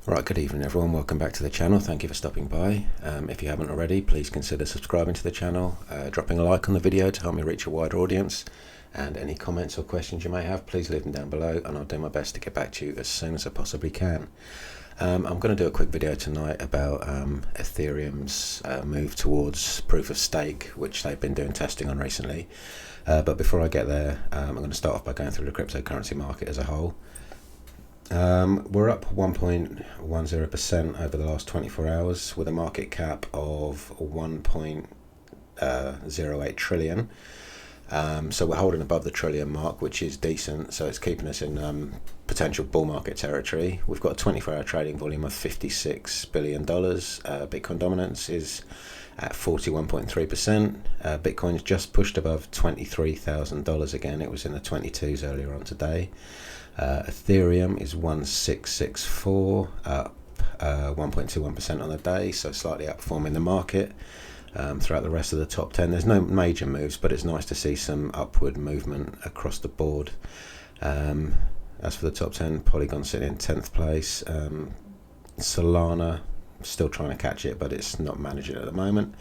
Right, good evening everyone, welcome back to the channel, thank you for stopping by. If you haven't already, please consider subscribing to the channel, dropping a like on the video to help me reach a wider audience, and any comments or questions you may have, please leave them down below and I'll do my best to get back to you as soon as I possibly can. I'm going to do a quick video tonight about Ethereum's move towards proof of stake, which they've been doing testing on recently. But before I get there, I'm going to start off by going through the cryptocurrency market as a whole. We're up 1.10% over the last 24 hours with a market cap of 1.08 trillion. So we're holding above the trillion mark, which is decent. So it's keeping us in potential bull market territory. We've got a 24-hour trading volume of $56 billion. Bitcoin dominance is at 41.3%. Bitcoin's just pushed above $23,000 again. It was in the 22s earlier on today. Ethereum is 1664, up 1.21% on the day, so slightly outperforming the market. Throughout the rest of the top 10, there's no major moves, but it's nice to see some upward movement across the board. As for the top 10, Polygon sitting in 10th place. Solana still trying to catch it, but it's not managing it at the moment.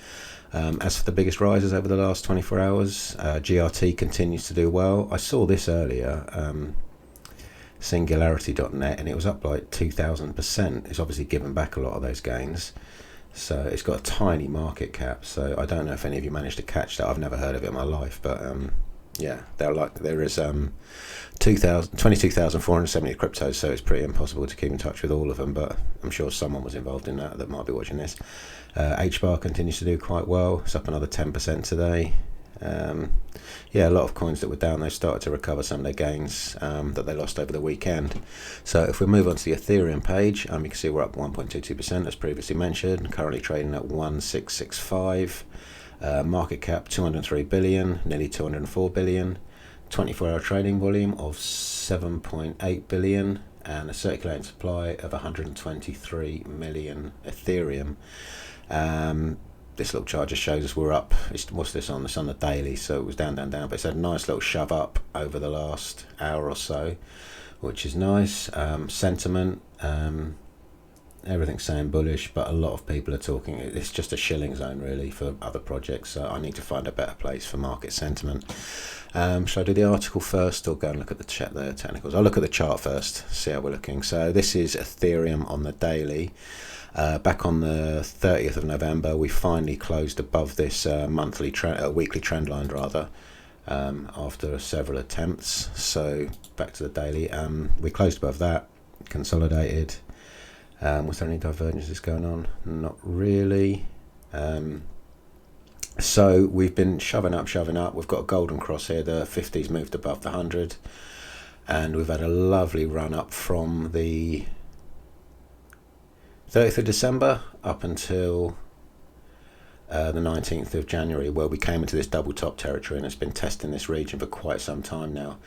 As for the biggest rises over the last 24 hours, GRT continues to do well. I saw this earlier, Singularity.net, and it was up like 2,000%. It's obviously given back a lot of those gains, so it's got a tiny market cap. So I don't know if any of you managed to catch that. I've never heard of it in my life, but yeah, there is 22,470 cryptos, so it's pretty impossible to keep in touch with all of them, but I'm sure someone was involved in that might be watching this. HBAR continues to do quite well. It's up another 10% today. Yeah, a lot of coins that were down, they started to recover some of their gains that they lost over the weekend. So if we move on to the Ethereum page, you can see we're up 1.22% as previously mentioned, currently trading at 1665. Market cap 203 billion, nearly 204 billion. 24-hour trading volume of 7.8 billion and a circulating supply of 123 million Ethereum. This little chart just shows us we're up. What's this on? It's on the daily, so it was down, but it's had a nice little shove up over the last hour or so, which is nice. Sentiment, everything's saying bullish, but a lot of people are talking, it's just a shilling zone really for other projects, so I need to find a better place for market sentiment. Shall I do the article first or go and look at the technicals? I'll look at the chart first, see how we're looking. So this is Ethereum on the daily. Back on the 30th of November, we finally closed above this weekly trend line rather, after several attempts. So back to the daily, we closed above that, consolidated. Was there any divergences going on? Not really. So we've been shoving up. We've got a golden cross here. The 50s moved above the 100, and we've had a lovely run up from the 30th of December up until the 19th of January, where we came into this double top territory, and it's been testing this region for quite some time now.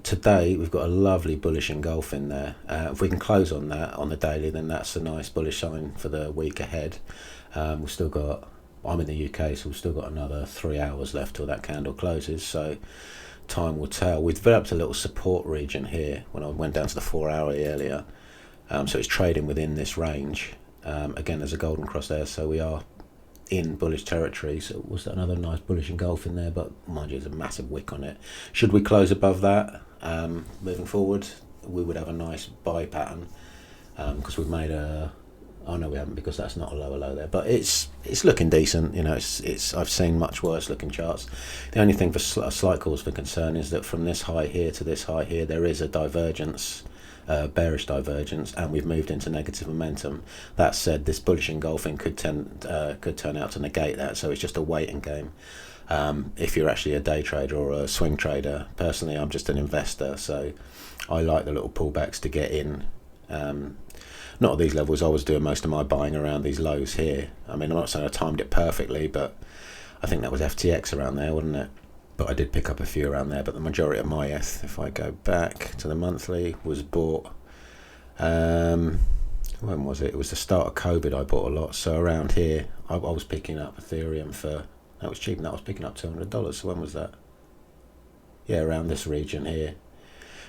Today we've got a lovely bullish engulf in there. If we can close on that on the daily, then that's a nice bullish sign for the week ahead. We've still got, I'm in the UK, so we've still got another 3 hours left till that candle closes, so time will tell. We've developed a little support region here when I went down to the 4 hour earlier, so it's trading within this range. Again, there's a golden cross there, so we are in bullish territory. So was that another nice bullish engulf in there, but mind you, there's a massive wick on it. Should we close above that, moving forward, we would have a nice buy pattern, because we've made a, oh no we haven't, because that's not a lower low there, but it's looking decent. You know, it's I've seen much worse looking charts. The only thing for a slight cause for concern is that from this high here to this high here, there is a divergence, bearish divergence, and we've moved into negative momentum. That said, this bullish engulfing could turn out to negate that, so it's just a waiting game. If you're actually a day trader or a swing trader, personally I'm just an investor, so I like the little pullbacks to get in. Not at these levels. I was doing most of my buying around these lows here. I mean, I'm not saying I timed it perfectly, but I think that was FTX around there, wasn't it? But I did pick up a few around there, but the majority of my ETH, if I go back to the monthly, was bought, when was it? It was the start of COVID. I bought a lot, so around here I was picking up Ethereum for, that was cheap, and that was picking up $200. So when was that? Yeah, around this region here.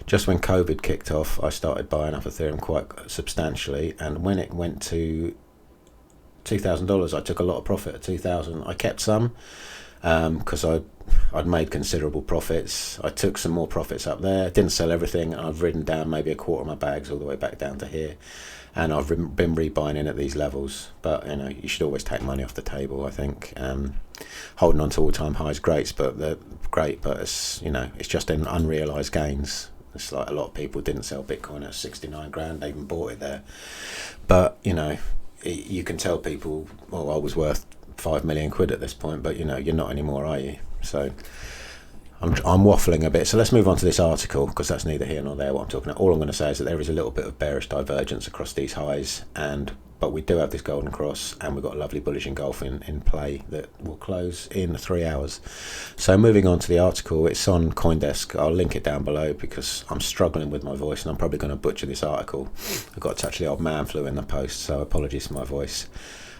just when COVID kicked off, I started buying up Ethereum quite substantially, and when it went to $2,000, I took a lot of profit at 2,000. I kept some because I'd made considerable profits. I took some more profits up there, didn't sell everything. I've ridden down maybe a quarter of my bags all the way back down to here, and I've been rebuying in at these levels. But you should always take money off the table. I think holding on to all-time highs they're great, but it's it's just in unrealized gains. It's like a lot of people didn't sell Bitcoin at 69 grand, they even bought it there. But you can tell people, well, I was worth 5 million quid at this point, but you're not anymore, are you? So I'm waffling a bit. So let's move on to this article, because that's neither here nor there what I'm talking about. All I'm going to say is that there is a little bit of bearish divergence across these highs, but we do have this golden cross, and we've got a lovely bullish engulfing in play that will close in 3 hours. So moving on to the article, it's on CoinDesk. I'll link it down below because I'm struggling with my voice and I'm probably going to butcher this article. I've got a touch of the old man flu in the post, so apologies for my voice.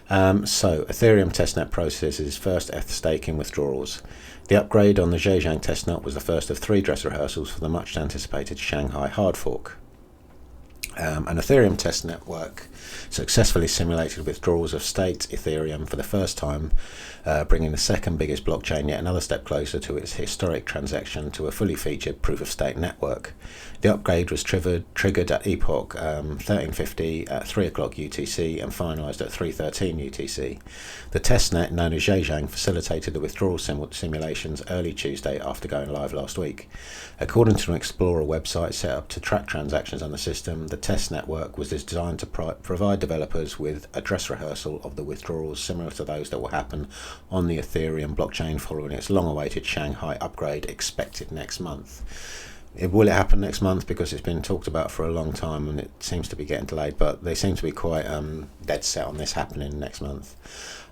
So Ethereum Testnet processes first ETH staking withdrawals. The upgrade on the Zhejiang testnet was the first of 3 dress rehearsals for the much anticipated Shanghai hard fork. An Ethereum test network successfully simulated withdrawals of staked Ethereum for the first time, bringing the second biggest blockchain yet another step closer to its historic transaction to a fully featured proof-of-stake network. The upgrade was triggered at epoch 1350 at 3 o'clock UTC and finalised at 3:13 UTC. The testnet, known as Zhejiang, facilitated the withdrawal simulations early Tuesday after going live last week. According to an Explorer website set up to track transactions on the system, the test network was designed to provide developers with a dress rehearsal of the withdrawals similar to those that will happen on the Ethereum blockchain following its long-awaited Shanghai upgrade expected next month. Will it happen next month? Because it's been talked about for a long time and it seems to be getting delayed, but they seem to be quite dead set on this happening next month.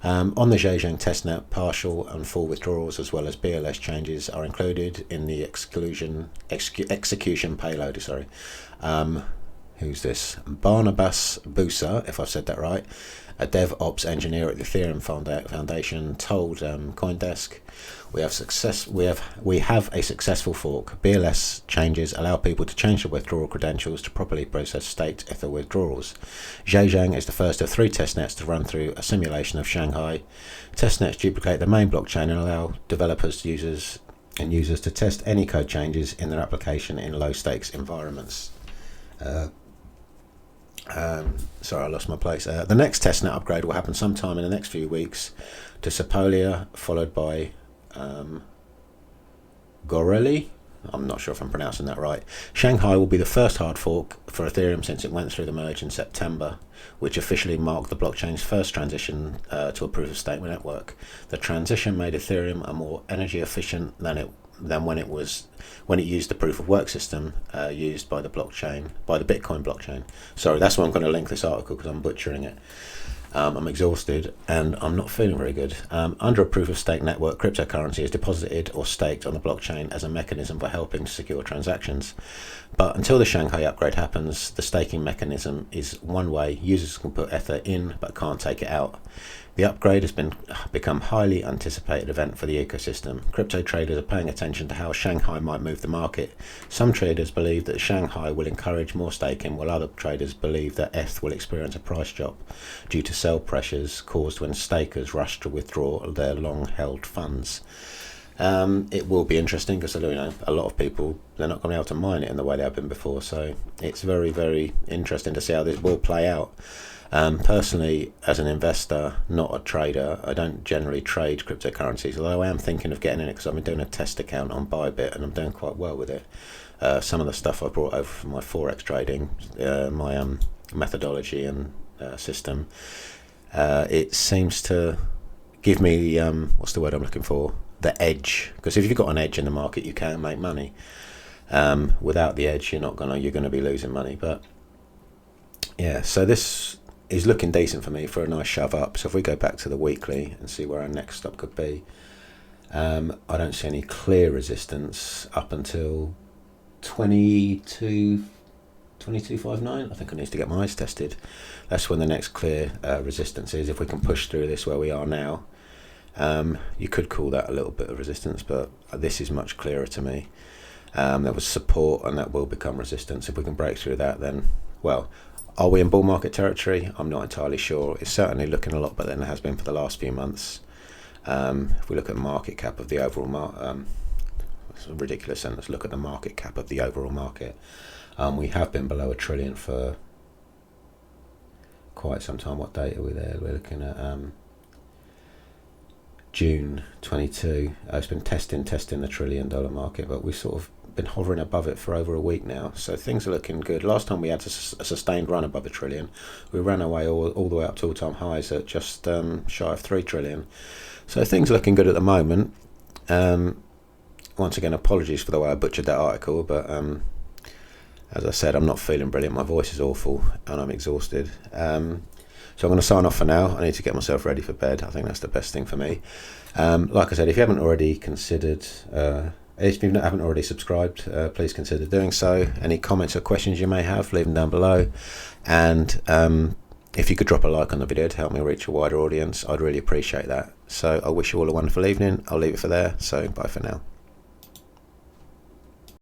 On the Zhejiang testnet, partial and full withdrawals as well as BLS changes are included in the execution payload. Who's this? Barnabas Busa, if I've said that right, a DevOps engineer at the Ethereum Foundation, told CoinDesk, "We have a successful fork. BLS changes allow people to change their withdrawal credentials to properly process staked Ether withdrawals. Zhejiang is the first of 3 testnets to run through a simulation of Shanghai. Testnets duplicate the main blockchain and allow developers, users to test any code changes in their application in low stakes environments." Sorry, I lost my place. The next testnet upgrade will happen sometime in the next few weeks to Sepolia, followed by Goreli. I'm not sure if I'm pronouncing that right. Shanghai will be the first hard fork for Ethereum since it went through the merge in September, which officially marked the blockchain's first transition to a proof-of-stake network. The transition made Ethereum more energy efficient than when it used the proof of work system used by the Bitcoin blockchain. Sorry, that's why I'm going to link this article, because I'm butchering it. I'm exhausted and I'm not feeling very good. Under a proof of stake network, cryptocurrency is deposited or staked on the blockchain as a mechanism for helping to secure transactions. But until the Shanghai upgrade happens, the staking mechanism is one way. Users can put Ether in but can't take it out. The upgrade has become a highly anticipated event for the ecosystem. Crypto traders are paying attention to how Shanghai might move the market. Some traders believe that Shanghai will encourage more staking, while other traders believe that ETH will experience a price drop due to sell pressures caused when stakers rush to withdraw their long-held funds. It will be interesting because a lot of people, they're not going to be able to mine it in the way they have been before. So it's very, very interesting to see how this will play out. Personally, as an investor, not a trader, I don't generally trade cryptocurrencies, although I am thinking of getting in it because I've been doing a test account on Bybit and I'm doing quite well with it. Some of the stuff I brought over from my Forex trading, my methodology and system, it seems to give me, what's the word I'm looking for? The edge. Because if you've got an edge in the market, you can make money. Without the edge, you're going to be losing money. But yeah, so this is looking decent for me for a nice shove up. So if we go back to the weekly and see where our next stop could be, I don't see any clear resistance up until 22.59. I think I need to get my eyes tested. That's when the next clear resistance is. If we can push through this where we are now, you could call that a little bit of resistance, but this is much clearer to me. There was support, and that will become resistance. If we can break through that, then, well, are we in bull market territory? I'm not entirely sure. It's certainly looking a lot better than it has been for the last few months. If we look at market cap of the overall market, it's a ridiculous sentence. Look at the market cap of the overall market. We have been below $1 trillion for quite some time. What date are we there? We're looking at June 22. It's been testing the $1 trillion market, but we've sort of been hovering above it for over a week now, so things are looking good. Last time we had a sustained run above $1 trillion, we ran away all the way up to all-time highs at just shy of $3 trillion. So things are looking good at the moment. Once again, apologies for the way I butchered that article, but as I said, I'm not feeling brilliant. My voice is awful and I'm exhausted. So I'm going to sign off for now. I need to get myself ready for bed. I think that's the best thing for me. Like I said, if you haven't already considered, if you haven't already subscribed, please consider doing so. Any comments or questions you may have, leave them down below. And if you could drop a like on the video to help me reach a wider audience, I'd really appreciate that. So I wish you all a wonderful evening. I'll leave it for there. So bye for now.